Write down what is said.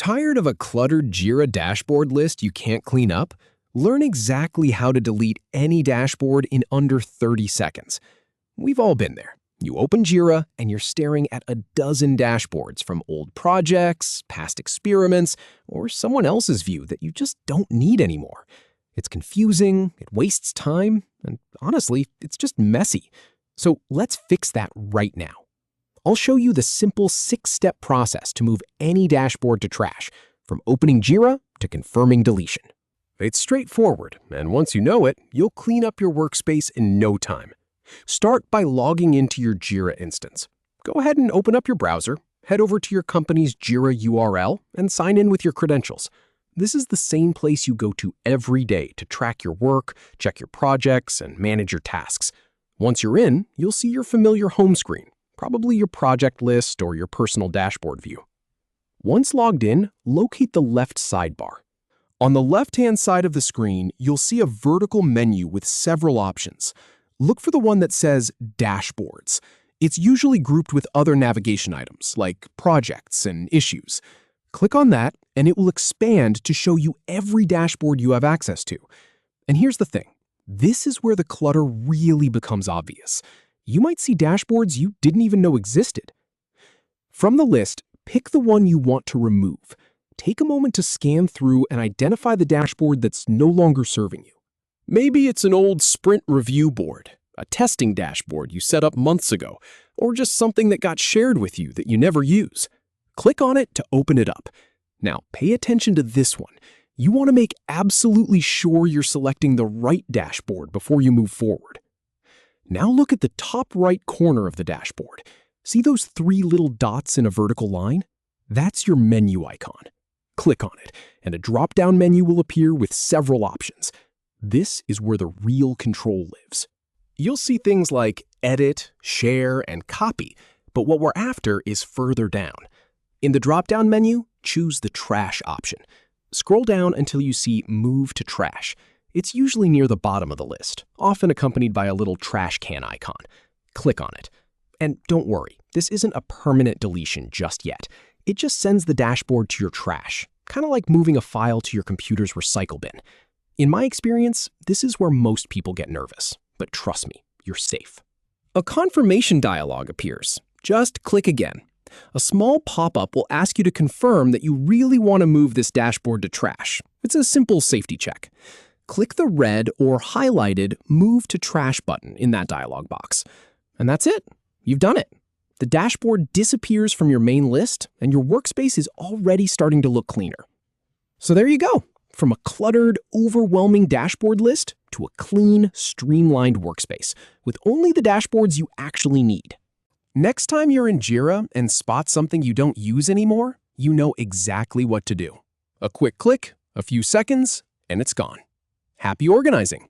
Tired of a cluttered Jira dashboard list you can't clean up? Learn exactly how to delete any dashboard in under 30 seconds. We've all been there. You open Jira and you're staring at a dozen dashboards from old projects, past experiments, or someone else's view that you just don't need anymore. It's confusing, it wastes time, and honestly, it's just messy. So let's fix that right now. I'll show you the simple 6-step process to move any dashboard to trash, from opening Jira to confirming deletion. It's straightforward, and once you know it, you'll clean up your workspace in no time. Start by logging into your Jira instance. Go ahead and open up your browser, head over to your company's Jira URL, and sign in with your credentials. This is the same place you go to every day to track your work, check your projects, and manage your tasks. Once you're in, you'll see your familiar home screen, probably your project list or your personal dashboard view. Once logged in, locate the left sidebar. On the left-hand side of the screen, you'll see a vertical menu with several options. Look for the one that says Dashboards. It's usually grouped with other navigation items, like projects and issues. Click on that, and it will expand to show you every dashboard you have access to. And here's the thing. This is where the clutter really becomes obvious. You might see dashboards you didn't even know existed. From the list, pick the one you want to remove. Take a moment to scan through and identify the dashboard that's no longer serving you. Maybe it's an old sprint review board, a testing dashboard you set up months ago, or just something that got shared with you that you never use. Click on it to open it up. Now, pay attention to this one. You want to make absolutely sure you're selecting the right dashboard before you move forward. Now look at the top right corner of the dashboard. See those 3 little dots in a vertical line? That's your menu icon. Click on it, and a drop-down menu will appear with several options. This is where the real control lives. You'll see things like Edit, Share, and Copy, but what we're after is further down. In the drop-down menu, choose the Trash option. Scroll down until you see Move to Trash. It's usually near the bottom of the list, often accompanied by a little trash can icon. Click on it. And don't worry, this isn't a permanent deletion just yet. It just sends the dashboard to your trash, kind of like moving a file to your computer's recycle bin. In my experience, this is where most people get nervous, but trust me, you're safe. A confirmation dialog appears. Just click again. A small pop-up will ask you to confirm that you really want to move this dashboard to trash. It's a simple safety check. Click the red or highlighted Move to Trash button in that dialog box. And that's it. You've done it. The dashboard disappears from your main list, and your workspace is already starting to look cleaner. So there you go. From a cluttered, overwhelming dashboard list to a clean, streamlined workspace with only the dashboards you actually need. Next time you're in Jira and spot something you don't use anymore, you know exactly what to do. A quick click, a few seconds, and it's gone. Happy organizing!